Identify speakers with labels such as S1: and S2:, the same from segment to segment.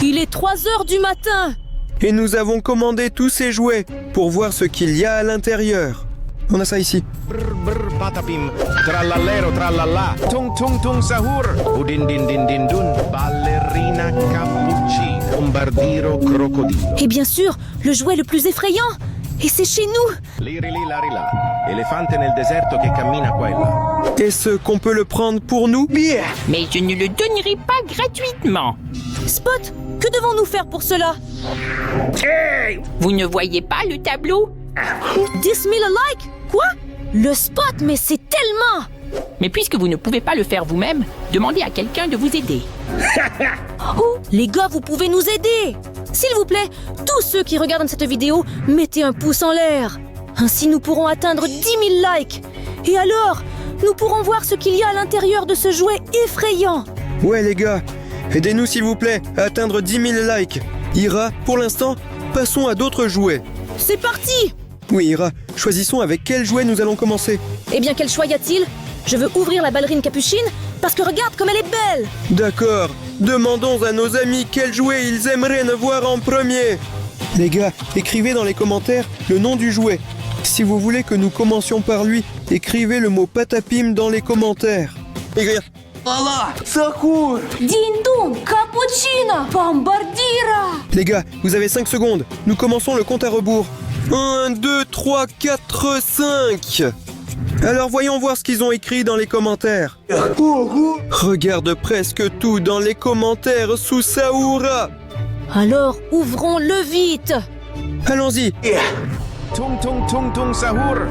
S1: Il est 3 heures du matin.
S2: Et nous avons commandé tous ces jouets pour voir ce qu'il y a à l'intérieur. On a ça ici.
S3: Brr brr patapim, trallallero trallallà, tung tung tung sahur, udin din din din dun, ballerina cappuccino, bombardiro crocodilo.
S1: Et bien sûr, le jouet le plus effrayant. Et c'est chez nous.
S3: Liri li lari là, elefante nel deserto che cammina qua e là.
S2: Est-ce qu'on peut le prendre pour nous?
S4: Mais je ne le donnerai pas gratuitement.
S1: Spot, que devons-nous faire pour cela?
S4: Vous ne voyez pas le tableau?
S1: 10 000 likes? Quoi? Le spot, mais c'est tellement...
S4: Mais puisque vous ne pouvez pas le faire vous-même, demandez à quelqu'un de vous aider.
S1: Oh, les gars, vous pouvez nous aider. S'il vous plaît, tous ceux qui regardent cette vidéo, mettez un pouce en l'air. Ainsi, nous pourrons atteindre 10 000 likes. Et alors, nous pourrons voir ce qu'il y a à l'intérieur de ce jouet effrayant.
S2: Ouais les gars, aidez-nous s'il vous plaît à atteindre 10 000 likes. Ira, pour l'instant, passons à d'autres jouets.
S1: C'est parti!
S2: Oui Ira, choisissons avec quel jouet nous allons commencer.
S1: Eh bien, quel choix y a-t-il? Je veux ouvrir la ballerine capuchine parce que regarde comme elle est belle.
S2: D'accord, demandons à nos amis quel jouet ils aimeraient nous voir en premier. Les gars, écrivez dans les commentaires le nom du jouet. Si vous voulez que nous commencions par lui, écrivez le mot patapim dans les commentaires. Écrire.
S1: Ding-dong, cappuccino, bombardira.
S2: Les gars, vous avez 5 secondes. Nous commençons le compte à rebours. 1, 2, 3, 4, 5. Alors voyons voir ce qu'ils ont écrit dans les commentaires. Regarde presque tout dans les commentaires sous Saoura.
S1: Alors, ouvrons-le vite.
S2: Allons-y.
S3: Tung tung tung tung sahur.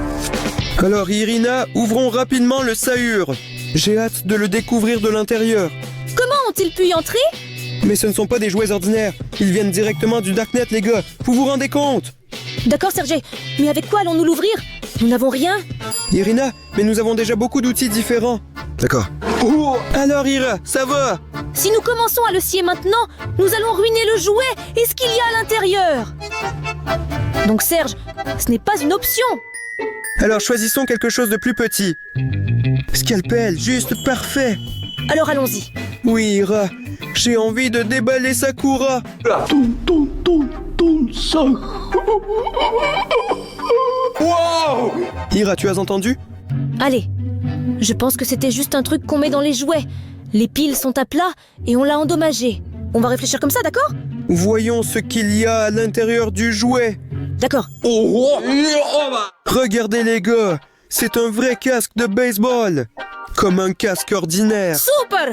S2: Alors Irina, ouvrons rapidement le Sahur. J'ai hâte de le découvrir de l'intérieur.
S1: Comment ont-ils pu y entrer?
S2: Mais ce ne sont pas des jouets ordinaires. Ils viennent directement du Darknet, les gars. Vous vous rendez compte?
S1: D'accord, Sergei, mais avec quoi allons-nous l'ouvrir? Nous n'avons rien.
S2: Irina, mais nous avons déjà beaucoup d'outils différents. D'accord. Alors Ira, ça va?
S1: Si nous commençons à le scier maintenant, nous allons ruiner le jouet et ce qu'il y a à l'intérieur. Donc Serge, ce n'est pas une option.
S2: Alors choisissons quelque chose de plus petit. Scalpel, juste parfait.
S1: Alors allons-y.
S2: Oui Ira, j'ai envie de déballer Sakura. Wow! Ira, tu as entendu?
S1: Allez, je pense que c'était juste un truc qu'on met dans les jouets. Les piles sont à plat et on l'a endommagé. On va réfléchir comme ça, d'accord?
S2: Voyons ce qu'il y a à l'intérieur du jouet.
S1: D'accord.
S2: Regardez les gars, c'est un vrai casque de baseball. Comme un casque ordinaire.
S1: Super!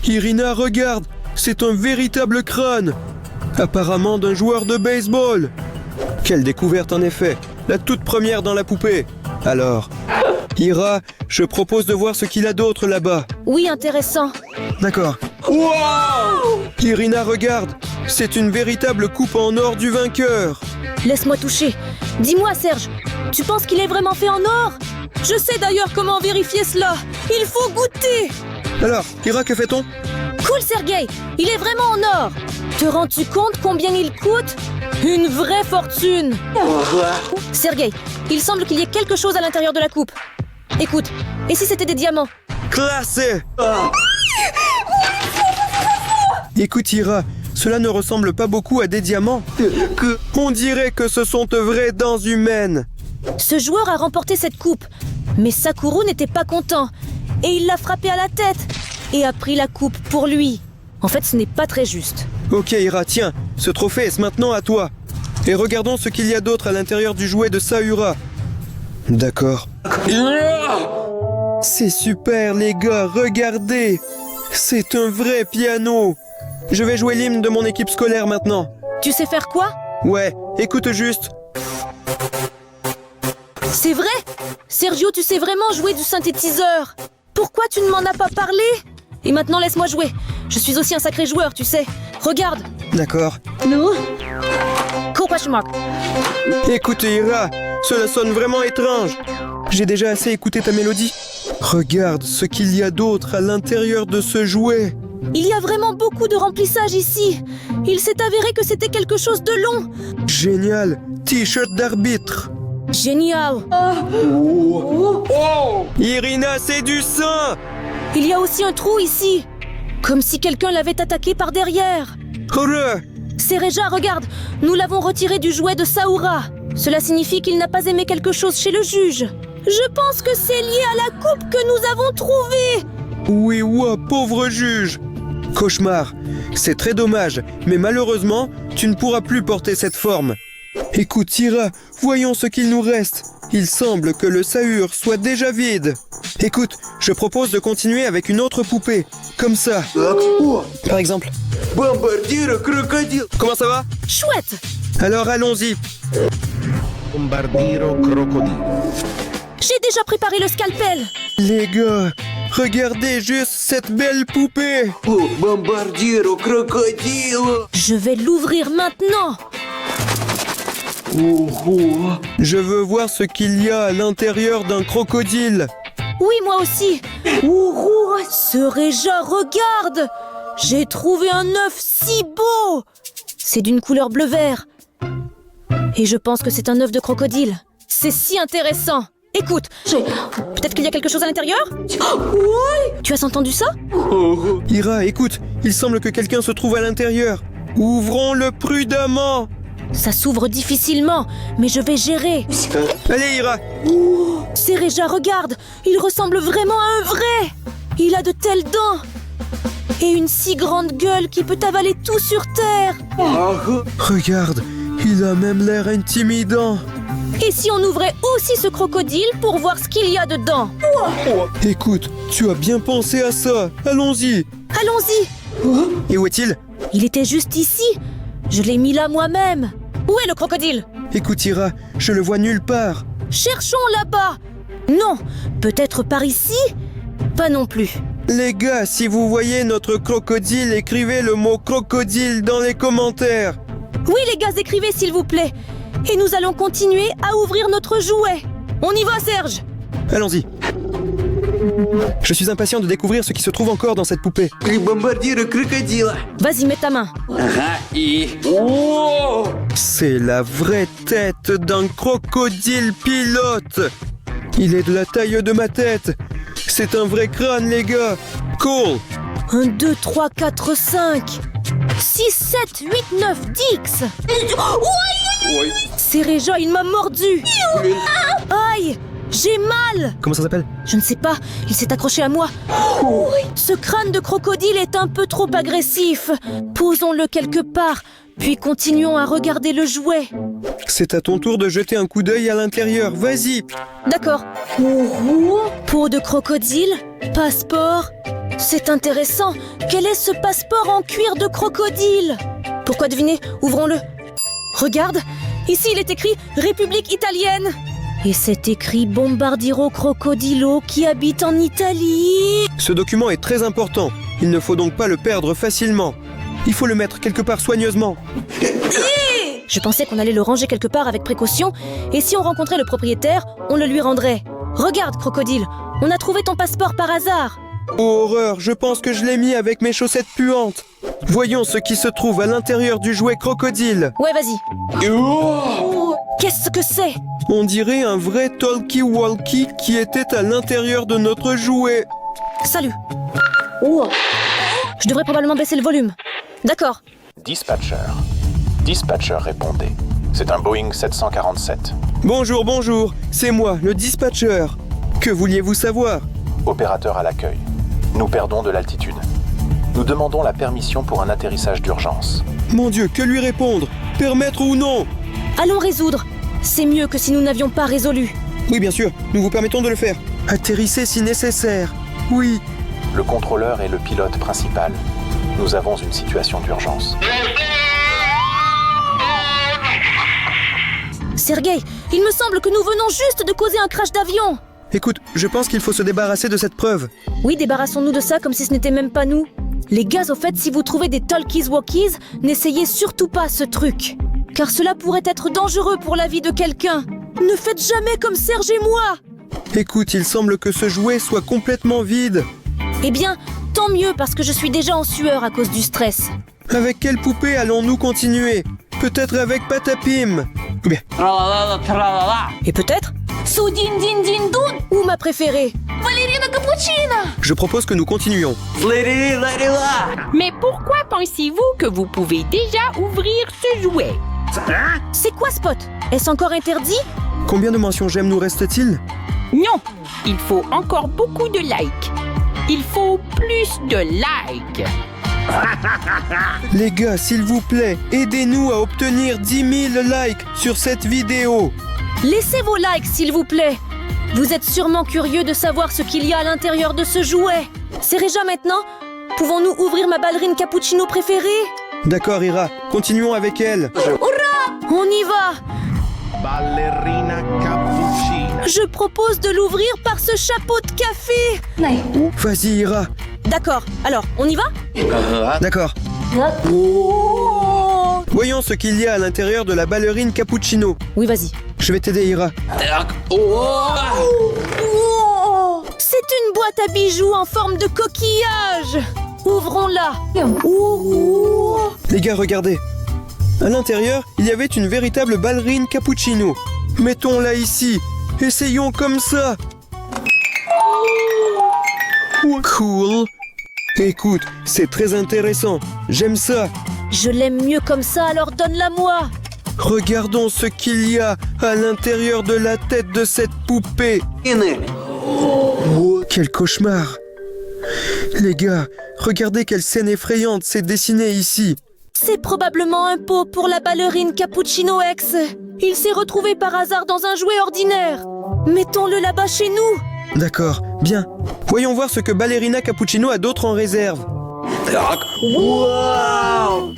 S2: Irina, regarde, c'est un véritable crâne. Apparemment d'un joueur de baseball. Quelle découverte en effet, la toute première dans la poupée. Alors, Ira, je propose de voir ce qu'il a d'autre là-bas.
S1: Oui, intéressant.
S2: D'accord. Irina, regarde, c'est une véritable coupe en or du vainqueur.
S1: Laisse-moi toucher. Dis-moi, Serge, tu penses qu'il est vraiment fait en or? Je sais d'ailleurs comment vérifier cela. Il faut goûter.
S2: Alors, Ira, que fait-on?
S1: Cool, Sergei, il est vraiment en or. Te rends-tu compte combien il coûte? Une vraie fortune. Sergei, il semble qu'il y ait quelque chose à l'intérieur de la coupe. Écoute, et si c'était des diamants?
S2: Classé. Écoute Ira, cela ne ressemble pas beaucoup à des diamants. On dirait que ce sont de vraies dents humaines.
S1: Ce joueur a remporté cette coupe, mais Sakura n'était pas content. Et il l'a frappé à la tête et a pris la coupe pour lui. En fait, ce n'est pas très juste.
S2: Ok Ira, tiens, ce trophée est maintenant à toi. Et regardons ce qu'il y a d'autre à l'intérieur du jouet de Saoura. D'accord. C'est super les gars, regardez. C'est un vrai piano. Je vais jouer l'hymne de mon équipe scolaire maintenant.
S1: Tu sais faire quoi?
S2: Ouais, écoute juste.
S1: C'est vrai? Sergio, tu sais vraiment jouer du synthétiseur. Pourquoi tu ne m'en as pas parlé? Et maintenant, laisse-moi jouer. Je suis aussi un sacré joueur, tu sais. Regarde.
S2: D'accord.
S1: Non? Cool question mark.
S2: Écoute Ira, cela sonne vraiment étrange. J'ai déjà assez écouté ta mélodie. Regarde ce qu'il y a d'autre à l'intérieur de ce jouet.
S1: Il y a vraiment beaucoup de remplissage ici. Il s'est avéré que c'était quelque chose de long.
S2: Génial, t-shirt d'arbitre.
S1: Génial.
S2: Irina, c'est du sang.
S1: Il y a aussi un trou ici. Comme si quelqu'un l'avait attaqué par derrière.
S2: Horreur!
S1: Sereja, regarde, nous l'avons retiré du jouet de Saoura. Cela signifie qu'il n'a pas aimé quelque chose chez le juge. Je pense que c'est lié à la coupe que nous avons trouvée.
S2: Oui, ouah, pauvre juge! Cauchemar, c'est très dommage, mais malheureusement, tu ne pourras plus porter cette forme. Écoute, Ira, voyons ce qu'il nous reste. Il semble que le sahur soit déjà vide. Écoute, je propose de continuer avec une autre poupée. Comme ça. Par exemple.
S5: Бомбардира крокодил.
S2: Comment ça va?
S1: Chouette.
S2: Alors allons-y.
S3: Bombardiro crocodilo.
S1: J'ai déjà préparé le scalpel.
S2: Les gars, regardez juste cette belle poupée.
S5: О, бомбардира крокодила.
S1: Je vais l'ouvrir maintenant.
S5: Ого.
S2: Je veux voir ce qu'il y a à l'intérieur d'un crocodile.
S1: Oui, moi aussi. Ouhou, Sereja, regarde. J'ai trouvé un œuf si beau. C'est d'une couleur bleu-vert. Et je pense que c'est un œuf de crocodile. C'est si intéressant. Écoute, peut-être qu'il y a quelque chose à l'intérieur? Tu as entendu ça?
S2: Ira, écoute, il semble que quelqu'un se trouve à l'intérieur. Ouvrons-le prudemment.
S1: Ça s'ouvre difficilement, mais je vais gérer.
S2: Allez, Ira.
S1: Sereja, regarde, il ressemble vraiment à un vrai. Il a de telles dents. Et une si grande gueule qui peut avaler tout sur terre.
S5: Ага.
S2: Regarde, il a même l'air intimidant.
S1: Et si on ouvrait aussi ce crocodile pour voir ce qu'il y a dedans?
S2: Écoute, tu as bien pensé à ça. Allons-y.
S1: Allons-y.
S2: Et où est-il?
S1: Il était juste ici. Je l'ai mis là moi-même. Où est le crocodile?
S2: Écoute, Ira, je le vois nulle part.
S1: Cherchons là-bas. Non, peut-être par ici? Pas non plus.
S2: Les gars, si vous voyez notre crocodile, écrivez le mot crocodile dans les commentaires.
S1: Oui les gars, écrivez s'il vous plaît. Et nous allons continuer à ouvrir notre jouet. On y va, Serge?
S2: Allons-y. Je suis impatient de découvrir ce qui se trouve encore dans cette poupée.
S5: И бомбардира крокодила.
S1: Vas-y, mets ta main.
S5: Ага, и... О!
S2: C'est la vraie tête d'un crocodile pilote. Il est de la taille de ma tête. C'est un vrai crâne, les gars. Cool.
S1: 1, 2, 3, 4, 5. 6, 7, 8, 9, 10. Sereja, il m'a mordu. Aïe, j'ai mal.
S2: Comment ça s'appelle?
S1: Je ne sais pas, il s'est accroché à moi. Ce crâne de crocodile est un peu trop agressif. Posons-le quelque part, puis continuons à regarder le jouet.
S2: C'est à ton tour de jeter un coup d'œil à l'intérieur. Vas-y.
S1: D'accord. Peau de crocodile, passeport. C'est intéressant. Quel est ce passeport en cuir de crocodile? Pourquoi deviner? Ouvrons-le. Regarde, ici il est écrit République italienne. Et c'est écrit Bombardiro Crocodilo qui habite en Italie.
S2: Ce document est très important. Il ne faut donc pas le perdre facilement. Il faut le mettre quelque part soigneusement.
S1: Je pensais qu'on allait le ranger quelque part avec précaution, et si on rencontrait le propriétaire, on le lui rendrait. Regarde, crocodile, on a trouvé ton passeport par hasard.
S2: Oh, horreur, je pense que je l'ai mis avec mes chaussettes puantes. Voyons ce qui se trouve à l'intérieur du jouet crocodile.
S1: Ouais, vas-y. Qu'est-ce que c'est?
S2: On dirait un vrai talkie-walkie qui était à l'intérieur de notre jouet.
S1: Salut. Je devrais probablement baisser le volume. D'accord.
S6: Dispatcher. Dispatcher, répondez. C'est un Boeing 747.
S2: Bonjour, bonjour, c'est moi, le dispatcher. Que vouliez-vous savoir?
S6: Opérateur à l'accueil. Nous perdons de l'altitude. Nous demandons la permission pour un atterrissage d'urgence.
S2: Mon Dieu, que lui répondre? Permettre ou non?
S1: Allons résoudre. C'est mieux que si nous n'avions pas résolu.
S2: Oui, bien sûr, nous vous permettons de le faire. Atterrissez si nécessaire. Oui.
S6: Le contrôleur est le pilote principal. Nous avons une situation d'urgence.
S1: Sergueï, il me semble que nous venons juste de causer un crash d'avion.
S2: Écoute, je pense qu'il faut se débarrasser de cette preuve.
S1: Oui, débarrassons-nous de ça comme si ce n'était même pas nous. Les gars, au fait, si vous trouvez des talkies-walkies, n'essayez surtout pas ce truc. Car cela pourrait être dangereux pour la vie de quelqu'un. Ne faites jamais comme Serge et moi.
S2: Écoute, il semble que ce jouet soit complètement vide.
S1: Eh bien, tant mieux parce que je suis déjà en sueur à cause du stress.
S2: Avec quelle poupée allons-nous continuer? Peut-être avec Patapim? Ou bien,
S1: Et peut-être Su Din Din Din Dun ou ma préférée, Ballerina Cappuccina.
S2: Je propose que nous continuions.
S4: Mais pourquoi pensez-vous que vous pouvez déjà ouvrir ce jouet?
S1: C'est quoi Spot? Est-ce encore interdit?
S2: Combien de mentions j'aime nous reste-t-il?
S4: Non, il faut encore beaucoup de likes. Il faut plus de likes.
S2: Les gars, s'il vous plaît, aidez-nous à obtenir 10 000 likes sur cette vidéo.
S1: Laissez vos likes s'il vous plaît. Vous êtes sûrement curieux de savoir ce qu'il y a à l'intérieur de ce jouet. C'est Réja maintenant? Pouvons-nous ouvrir ma ballerine cappuccino préférée?
S2: D'accord, Ira, continuons avec elle.
S1: On y va.
S3: Ballerina cappuccina.
S1: Je propose de l'ouvrir par ce chapeau de café.
S2: Vas-y, Ira.
S1: D'accord, alors, on y va?
S2: D'accord. Voyons ce qu'il y a à l'intérieur de la ballerine cappuccino.
S1: Oui, vas-y.
S2: Je vais t'aider, Ira.
S1: C'est une boîte à bijoux en forme de coquillage. Ouvrons-la.
S2: Les gars, regardez. À l'intérieur, il y avait une véritable ballerine cappuccino. Mettons-la ici. Essayons comme ça. Cool. Écoute, c'est très intéressant. J'aime ça.
S1: Je l'aime mieux comme ça, alors donne-la moi.
S2: Regardons ce qu'il y a à l'intérieur de la tête de cette poupée. Quel cauchemar. Les gars, regardez quelle scène effrayante s'est dessinée ici.
S1: C'est probablement un pot pour la ballerine Cappuccino X. Il s'est retrouvé par hasard dans un jouet ordinaire. Mettons-le là-bas chez nous.
S2: D'accord, bien. Voyons voir ce que Ballerina Cappuccino a d'autre en réserve.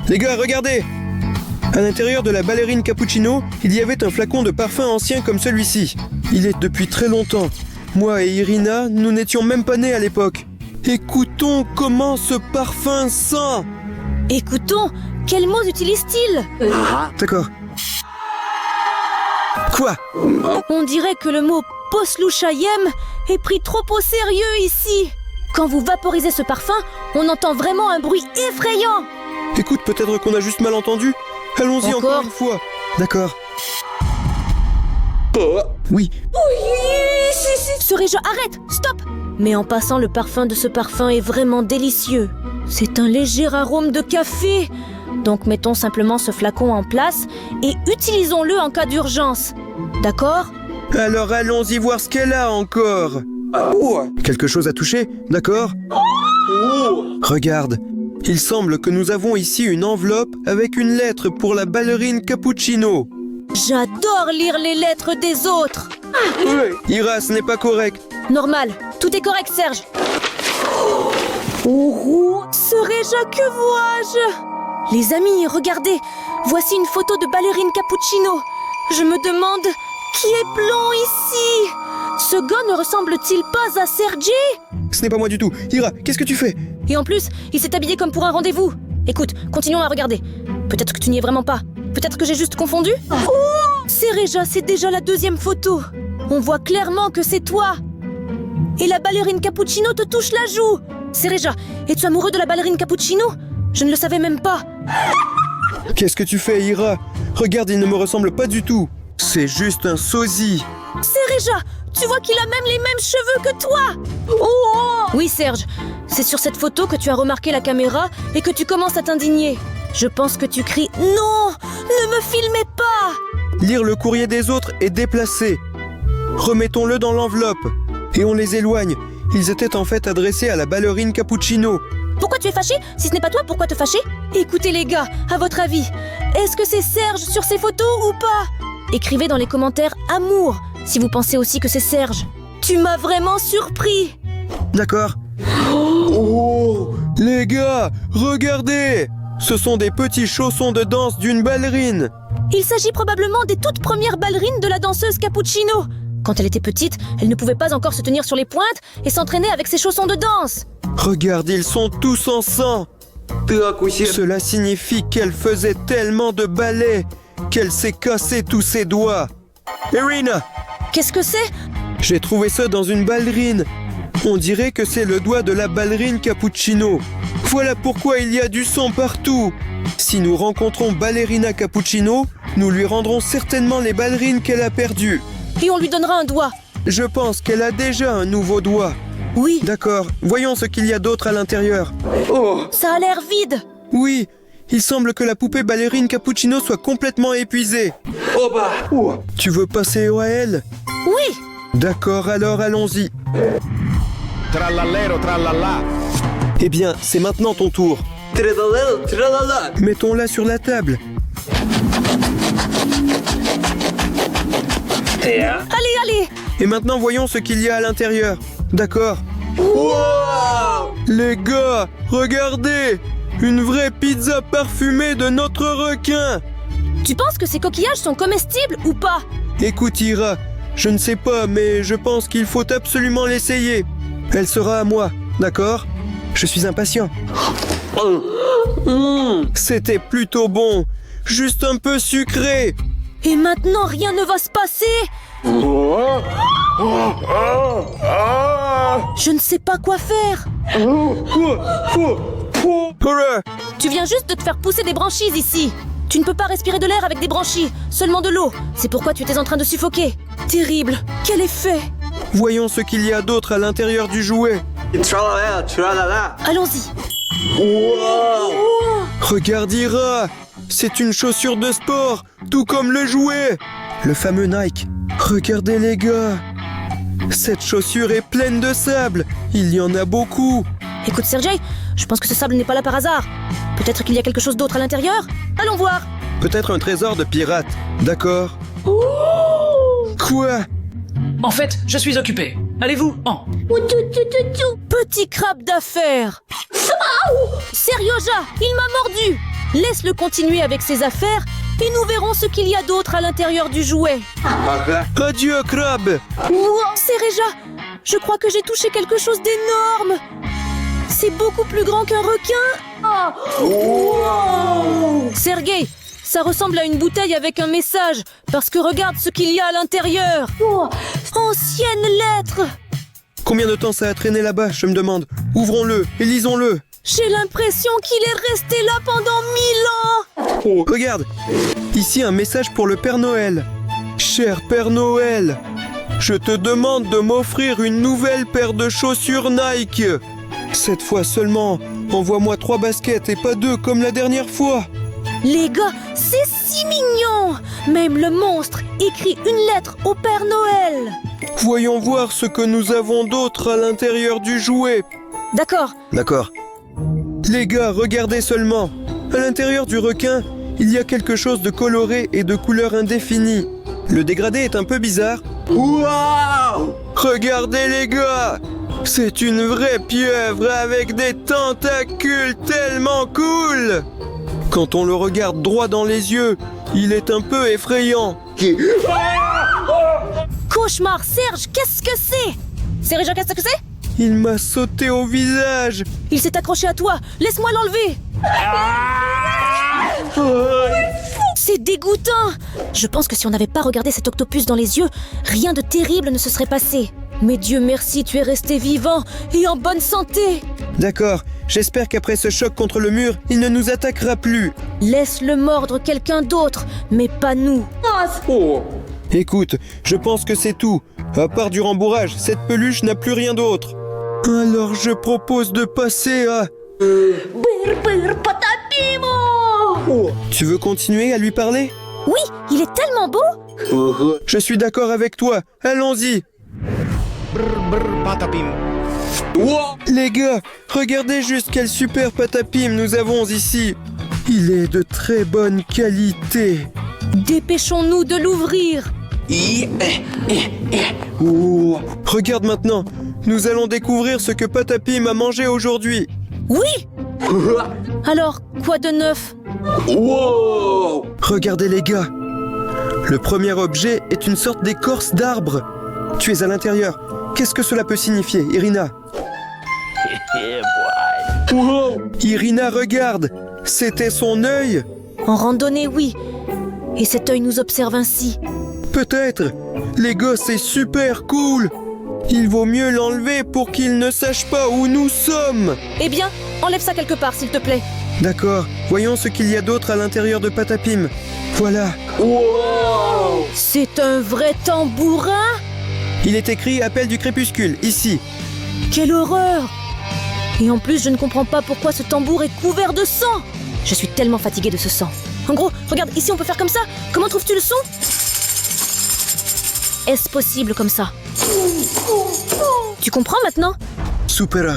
S2: Les gars, regardez. À l'intérieur de la ballerine Cappuccino, il y avait un flacon de parfum ancien comme celui-ci. Il est depuis très longtemps. Moi et Irina, nous n'étions même pas nés à l'époque. Écoutons comment ce parfum sent.
S1: Écoutons, quels mots utilise-t-il?
S2: D'accord. Quoi?
S1: On dirait que le mot posluchayem est pris trop au sérieux ici. Quand vous vaporisez ce parfum, on entend vraiment un bruit effrayant.
S2: Écoute, peut-être qu'on a juste mal entendu. Allons-y encore une fois. D'accord. Oui.
S1: Serais-je arrête, stop. Mais en passant, le parfum de ce parfum est vraiment délicieux. C'est un léger arôme de café. Donc mettons simplement ce flacon en place et utilisons-le en cas d'urgence. D'accord?
S2: Alors allons-y voir ce qu'elle a encore. Quelque chose à toucher, d'accord? Regarde, il semble que nous avons ici une enveloppe avec une lettre pour la ballerine Cappuccino.
S1: J'adore lire les lettres des autres.
S2: Ira, ce n'est pas correct.
S1: Normal, tout est correct, Serge. Serais-je, que vois-je? Les amis, regardez, voici une photo de ballerine Cappuccino. Je me demande qui est blond ici. Ce gars ne ressemble-t-il pas à Sergi?
S2: Ce n'est pas moi du tout. Ira, qu'est-ce que tu fais?
S1: Et en plus, il s'est habillé comme pour un rendez-vous. Écoute, continuons à regarder. Peut-être que tu n'y es vraiment pas. Peut-être que j'ai juste confondu. C'est Réja, c'est déjà la deuxième photo. On voit clairement que c'est toi. Et la ballerine Cappuccino te touche la joue. C'est Réja, es-tu amoureux de la ballerine Cappuccino? Je ne le savais même pas.
S2: Qu'est-ce que tu fais, Ira? Regarde, il ne me ressemble pas du tout. C'est juste un sosie.
S1: C'est Réja, tu vois qu'il a même les mêmes cheveux que toi. Oui, Serge, c'est sur cette photo que tu as remarqué la caméra et que tu commences à t'indigner. Je pense que tu cries « Non, ne me filmez pas !»
S2: Lire le courrier des autres est déplacé. Remettons-le dans l'enveloppe. Et on les éloigne. Ils étaient en fait adressés à la ballerine Cappuccino.
S1: Pourquoi tu es fâché? Si ce n'est pas toi, pourquoi te fâcher? Écoutez les gars, à votre avis, est-ce que c'est Serge sur ces photos ou pas? Écrivez dans les commentaires « Amour » si vous pensez aussi que c'est Serge. Tu m'as vraiment surpris.
S2: D'accord. Les gars, regardez! Ce sont des petits chaussons de danse d'une ballerine.
S1: Il s'agit probablement des toutes premières ballerines de la danseuse Cappuccino. Quand elle était petite, elle ne pouvait pas encore se tenir sur les pointes et s'entraîner avec ses chaussons de danse.
S2: Regarde, ils sont tous en sang. Cela signifie qu'elle faisait tellement de ballet qu'elle s'est cassé tous ses doigts. Irina,
S1: Qu'est-ce que c'est?
S2: j'ai trouvé ça dans une ballerine. On dirait que c'est le doigt de la ballerine Cappuccino. Voilà pourquoi il y a du sang partout. Si nous rencontrons Ballerina Cappuccino, nous lui rendrons certainement les ballerines qu'elle a perdues.
S1: et on lui donnera un doigt.
S2: Je pense qu'elle a déjà un nouveau doigt.
S1: Oui,
S2: D'accord, voyons ce qu'il y a d'autre à l'intérieur.
S1: ça a l'air vide.
S2: Oui, il semble que la poupée ballerine Cappuccino soit complètement épuisée. Tu veux passer à elle?
S1: Oui,
S2: D'accord, alors allons-y.
S3: Trallallero, trallalla.
S2: Eh bien, c'est maintenant ton tour.
S5: Tralala, tralala.
S2: Mettons-la sur la table.
S1: allez, allez.
S2: Et maintenant, voyons ce qu'il y a à l'intérieur. D'accord. Les gars, regardez! Une vraie pizza parfumée de notre requin!
S1: Tu penses que ces coquillages sont comestibles ou pas?
S2: Écoute, Ira, je ne sais pas, mais je pense qu'il faut absolument l'essayer. Elle sera à moi, d'accord? Je suis impatient. C'était plutôt bon, juste un peu sucré.
S1: Et maintenant, rien ne va se passer. Je ne sais pas quoi faire. Tu viens juste de te faire pousser des branchies ici. Tu ne peux pas respirer de l'air avec des branchies, seulement de l'eau. C'est pourquoi tu étais en train de suffoquer. Terrible. Quel effet.
S2: Voyons ce qu'il y a d'autre à l'intérieur du jouet.
S5: Tralala, tralala.
S1: Allons-y.
S2: Regarde, Ira, c'est une chaussure de sport, tout comme le jouet. Le fameux Nike. Regardez les gars. Cette chaussure est pleine de sable. Il y en a beaucoup.
S1: Écoute, Sergei, je pense que ce sable n'est pas là par hasard. Peut-être qu'il y a quelque chose d'autre à l'intérieur. Allons voir.
S2: Peut-être un trésor de pirate. D'accord. Quoi?
S7: En fait, je suis occupé. Allez-vous en.
S1: Petit crabe d'affaires. Serioja, il m'a mordu. Laisse-le continuer avec ses affaires et nous verrons ce qu'il y a d'autre à l'intérieur du jouet.
S2: Adieu, crabe.
S1: Sergeja, je crois que j'ai touché quelque chose d'énorme. C'est beaucoup plus grand qu'un requin. Sergei, ça ressemble à une bouteille avec un message, parce que regarde ce qu'il y a à l'intérieur. Ancienne lettre.
S2: Combien de temps ça a traîné là-bas, je me demande. Ouvrons-le et lisons-le.
S1: J'ai l'impression qu'il est resté là pendant 1000 ans.
S2: Regarde, ici un message pour le Père Noël. Cher Père Noël, je te demande de m'offrir une nouvelle paire de chaussures Nike. Cette fois seulement, envoie-moi 3 baskets et pas 2 comme la dernière fois.
S1: Les gars, c'est si mignon. Même le monstre écrit une lettre au Père Noël.
S2: Voyons voir ce que nous avons d'autre à l'intérieur du jouet.
S1: D'accord.
S2: D'accord. Les gars, regardez seulement. À l'intérieur du requin, il y a quelque chose de coloré et de couleur indéfinie. Le dégradé est un peu bizarre.
S5: Wow!
S2: Regardez les gars! C'est une vraie pieuvre avec des tentacules tellement cool! Quand on le regarde droit dans les yeux, il est un peu effrayant.
S1: Cauchemar, Serge, qu'est-ce que c'est? Serge, qu'est-ce que c'est?
S2: Il m'a sauté au visage.
S1: Il s'est accroché à toi. Laisse-moi l'enlever. C'est dégoûtant. Je pense que si on n'avait pas regardé cet octopus dans les yeux, rien de terrible ne se serait passé. Mais Dieu merci, tu es resté vivant et en bonne santé.
S2: D'accord, j'espère qu'après ce choc contre le mur, il ne nous attaquera plus.
S1: Laisse-le mordre quelqu'un d'autre, mais pas nous.
S2: Écoute, je pense que c'est tout. À part du rembourrage, cette peluche n'a plus rien d'autre. Alors je propose de passer à... Tu veux continuer à lui parler?
S1: Oui, il est tellement beau.
S2: Je suis d'accord avec toi. Allons-y.
S3: Brr, brr, patapim.
S2: Les gars, regardez juste quel super patapim nous avons ici. Il est de très bonne qualité.
S1: Dépêchons-nous de l'ouvrir.
S2: Regarde maintenant, nous allons découvrir ce que Patapim a mangé aujourd'hui.
S1: Oui. Alors, quoi de neuf?
S5: Wow!
S2: Regardez les gars. Le premier objet est une sorte d'écorce d'arbre. Tu es à l'intérieur. Qu'est-ce que cela peut signifier, Irina? Irina, regarde. C'était son œil.
S1: En randonnée, oui. Et cet œil nous observe ainsi.
S2: Peut-être. Les gars, c'est super cool. Il vaut mieux l'enlever pour qu'il ne sache pas où nous sommes.
S1: Eh bien, enlève ça quelque part, s'il te plaît.
S2: D'accord. Voyons ce qu'il y a d'autre à l'intérieur de Patapim. Voilà.
S5: Wow!
S1: C'est un vrai tambourin?
S2: Il est écrit Appel du crépuscule, ici.
S1: Quelle horreur! Et en plus, je ne comprends pas pourquoi ce tambour est couvert de sang. Je suis tellement fatiguée de ce sang. En gros, regarde, ici on peut faire comme ça. Comment trouves-tu le son? Est-ce possible comme ça? Tu comprends maintenant?
S2: Supera.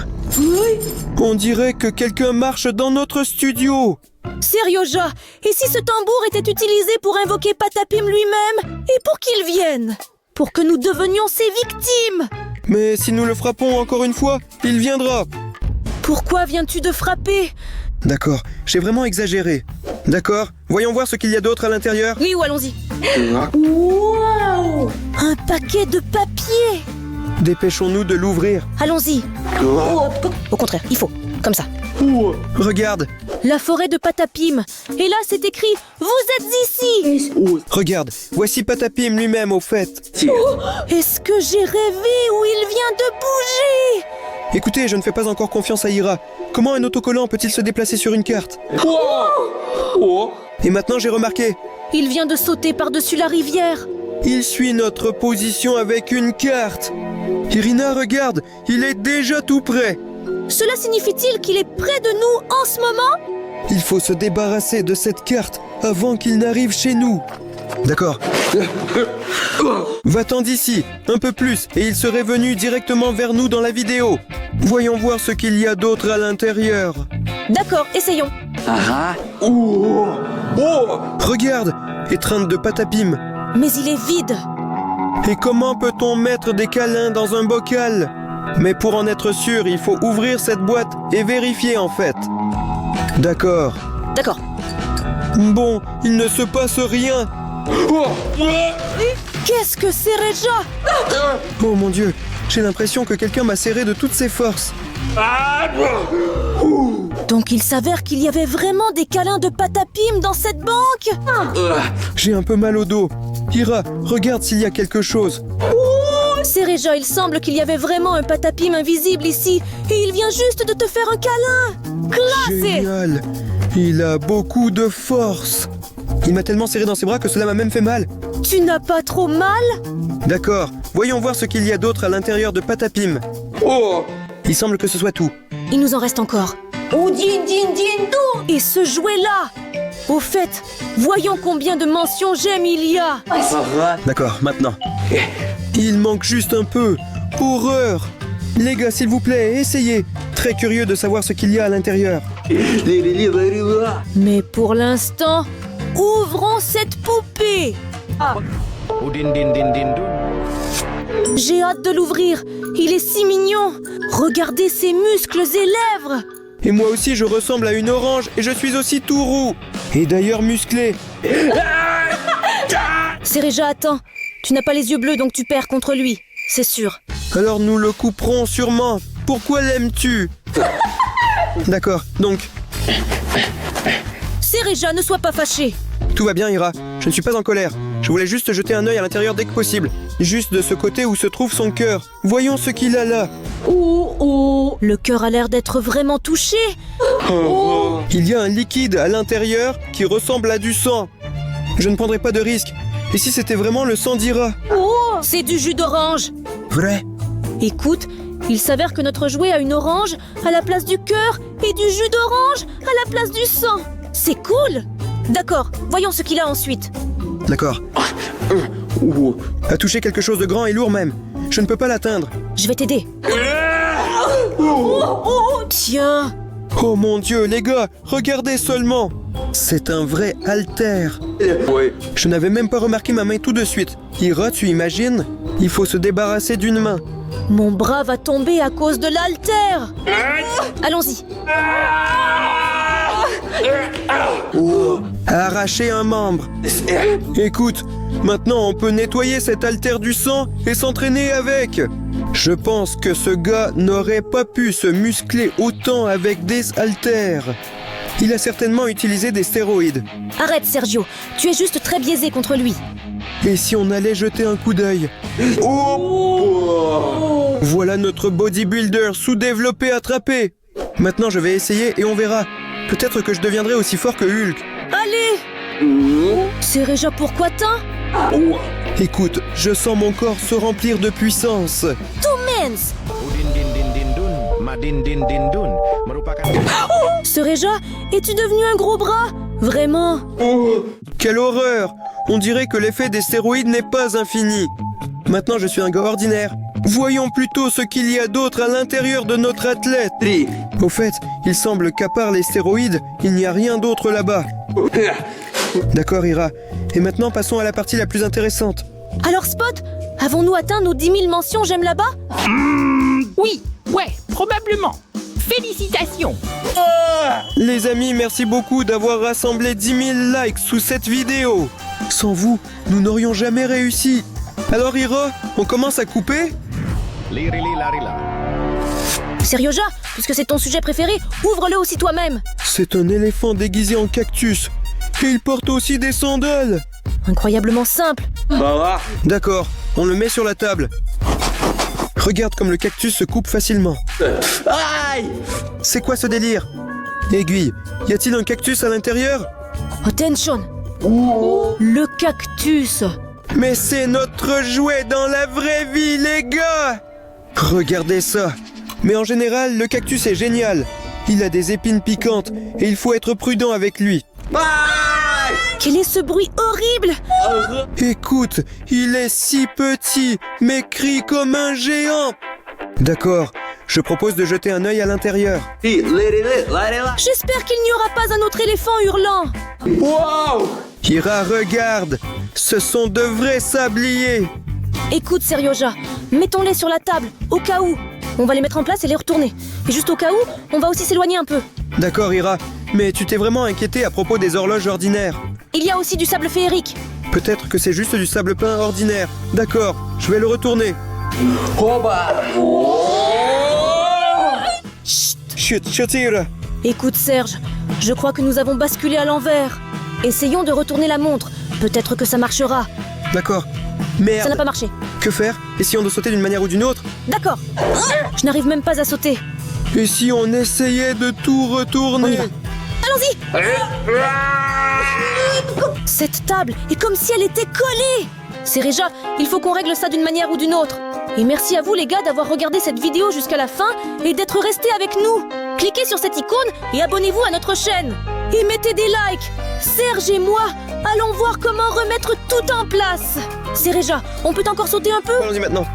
S2: On dirait que quelqu'un marche dans notre studio.
S1: Serioja, et si ce tambour était utilisé pour invoquer Patapim lui-même? Et pour qu'il vienne? Pour que nous devenions ses victimes?
S2: Mais si nous le frappons encore une fois, il viendra.
S1: Pourquoi viens-tu de frapper?
S2: D'accord, j'ai vraiment exagéré. D'accord, voyons voir ce qu'il y a d'autre à l'intérieur.
S1: Oui, ou allons-y. Wow! Un paquet de papier!
S2: Dépêchons-nous de l'ouvrir.
S1: Allons-y. Au contraire, il faut. Comme ça.
S2: Regarde,
S1: La forêt de Patapim. Et là, c'est écrit « Vous êtes ici !»
S2: regarde, voici Patapim lui-même au fait.
S1: Est-ce que j'ai rêvé ou il vient de bouger?
S2: Écoutez, je ne fais pas encore confiance à Ira. Comment un autocollant peut-il se déplacer sur une carte? Et maintenant j'ai remarqué,
S1: Il vient de sauter par-dessus la rivière.
S2: il suit notre position avec une carte. Irina, regarde, il est déjà tout près.
S1: Cela signifie-t-il qu'il est près de nous en ce moment?
S2: Il faut se débarrasser de cette carte avant qu'il n'arrive chez nous. D'accord. Va-t'en d'ici, un peu plus, et il serait venu directement vers nous dans la vidéo. Voyons voir ce qu'il y a d'autre à l'intérieur.
S1: D'accord, essayons.
S2: Regarde, étreinte de Patapim.
S1: Mais il est vide.
S2: Et comment peut-on mettre des câlins dans un bocal? Mais pour en être sûr, il faut ouvrir cette boîte et vérifier en fait. D'accord.
S1: D'accord.
S2: Bon, il ne se passe rien.
S1: Qu'est-ce que c'est, Reja?
S2: Oh mon Dieu, j'ai l'impression que quelqu'un m'a serré de toutes ses forces.
S1: Donc il s'avère qu'il y avait vraiment des câlins de Patapim dans cette banque?
S2: J'ai un peu mal au dos. Ira, regarde s'il y a quelque chose.
S1: C'est Reja, il semble qu'il y avait vraiment un Patapim invisible ici. Et il vient juste de te faire un câlin. Classé!
S2: Génial. Il a beaucoup de force. Il m'a tellement serré dans ses bras que cela m'a même fait mal.
S1: Tu n'as pas trop mal?
S2: D'accord, voyons voir ce qu'il y a d'autre à l'intérieur de Patapim. Il semble que ce soit tout.
S1: Il nous en reste encore. Et ce jouet-là! Au fait, voyons combien de mentions j'aime il y a.
S2: D'accord, maintenant. Il manque juste un peu. Horreur! Les gars, s'il vous plaît, essayez. Très curieux de savoir ce qu'il y a à l'intérieur.
S1: Mais pour l'instant, ouvrons cette poupée. J'ai hâte de l'ouvrir. Il est si mignon. Regardez ses muscles et lèvres.
S2: Et moi aussi, je ressemble à une orange et je suis aussi tout roux. Et d'ailleurs musclé.
S1: C'est Reja, attends. Tu n'as pas les yeux bleus, donc tu perds contre lui. C'est sûr.
S2: Alors nous le couperons sûrement. Pourquoi l'aimes-tu? D'accord, donc,
S1: C'est Reja, ne sois pas fâché.
S2: tout va bien, Ira. Je ne suis pas en colère. Je voulais juste jeter un œil à l'intérieur dès que possible. Juste de ce côté où se trouve son cœur. Voyons ce qu'il a là.
S1: Le cœur a l'air d'être vraiment touché.
S2: Il y a un liquide à l'intérieur qui ressemble à du sang. Je ne prendrai pas de risque. Et si c'était vraiment le sang d'Ira?
S1: C'est du jus d'orange.
S2: Vrai?
S1: Écoute, il s'avère que notre jouet a une orange à la place du cœur et du jus d'orange à la place du sang. C'est cool. D'accord, voyons ce qu'il a ensuite.
S2: D'accord. A touché quelque chose de grand et lourd même. Je ne peux pas l'atteindre.
S1: Je vais t'aider. Tiens.
S2: Oh mon Dieu, les gars, regardez seulement. C'est un vrai haltère. Je n'avais même pas remarqué ma main tout de suite. Ira, tu imagines? Il faut se débarrasser d'une main.
S1: Mon bras va tomber à cause de l'haltère. Allons-y.
S2: Arracher un membre. Écoute, maintenant on peut nettoyer cet haltère du sang et s'entraîner avec. Je pense que ce gars n'aurait pas pu se muscler autant avec des haltères. Il a certainement utilisé des stéroïdes.
S1: Arrête, Sergio. Tu es juste très biaisé contre lui.
S2: Et si on allait jeter un coup d'œil? Voilà notre bodybuilder sous-développé attrapé. Maintenant je vais essayer et on verra. Peut-être que je deviendrai aussi fort que Hulk.
S1: Allez. C'est Reja, pourquoi tant?
S2: Écoute, je sens mon corps se remplir de puissance.
S1: Immense.
S3: Udin din din din dun, madin din din dun. Merupakan...
S1: Sereja, es-tu devenu un gros bras? Vraiment?
S2: Quelle horreur! On dirait que l'effet des stéroïdes n'est pas infini. Maintenant, je suis un gars ordinaire. Voyons plutôt ce qu'il y a d'autre à l'intérieur de notre athlète. Au fait, il semble qu'à part les stéroïdes, il n'y a rien d'autre là-bas. D'accord, Ira. Et maintenant, passons à la partie la plus intéressante.
S1: Alors Spot, avons-nous atteint nos 10 000 mentions j'aime là-bas?
S4: Oui, ouais, probablement. Félicitations.
S2: Les amis, merci beaucoup d'avoir rassemblé 10 000 likes sous cette vidéo. Sans vous, nous n'aurions jamais réussi. Alors Ira, on commence à couper?
S3: Lirili larila.
S1: Serioja, puisque c'est ton sujet préféré, ouvre-le aussi toi-même.
S2: C'est un éléphant déguisé en cactus. Et il porte aussi des sandales.
S1: Incroyablement simple.
S5: Voilà.
S2: D'accord, on le met sur la table. Regarde comme le cactus se coupe facilement.
S5: Aïe!
S2: C'est quoi ce délire? Aiguille, y a-t-il un cactus à l'intérieur?
S1: Attention. Le cactus.
S2: Mais c'est notre jouet dans la vraie vie, les gars! Regardez ça. Mais en général, le cactus est génial. Il a des épines piquantes et il faut être prudent avec lui.
S5: Aïe!
S1: Quel est ce bruit horrible?
S2: Écoute, il est si petit, mais crie comme un géant. D'accord, je propose de jeter un œil à l'intérieur.
S1: J'espère qu'il n'y aura pas un autre éléphant hurlant.
S5: Wow!
S2: Ira, regarde, ce sont de vrais sabliers.
S1: Écoute, Serioja, mettons-les sur la table, au cas où. On va les mettre en place et les retourner. Et juste au cas où, on va aussi s'éloigner un peu.
S2: D'accord, Ira, mais tu t'es vraiment inquiété à propos des horloges ordinaires.
S1: Il y a aussi du sable féerique.
S2: Peut-être que c'est juste du sable peint ordinaire. D'accord, je vais le retourner. Chut, chut, Ira.
S1: Écoute, Serge, je crois que nous avons basculé à l'envers. Essayons de retourner la montre. Peut-être que ça marchera.
S2: D'accord.
S1: Ça
S2: Merde.
S1: n'a pas marché.
S2: Que faire? Essayons de sauter d'une manière ou d'une autre?
S1: D'accord. Je n'arrive même pas à sauter.
S2: Et si on essayait de tout retourner?
S1: On y va. Allons-y. Cette table est comme si elle était collée. Sereja, il faut qu'on règle ça d'une manière ou d'une autre. Et merci à vous les gars d'avoir regardé cette vidéo jusqu'à la fin et d'être restés avec nous. Cliquez sur cette icône et abonnez-vous à notre chaîne. Et mettez des likes. Serge et moi, allons voir comment remettre tout en place. Sereja, on peut encore sauter un peu?
S2: Allons-y maintenant.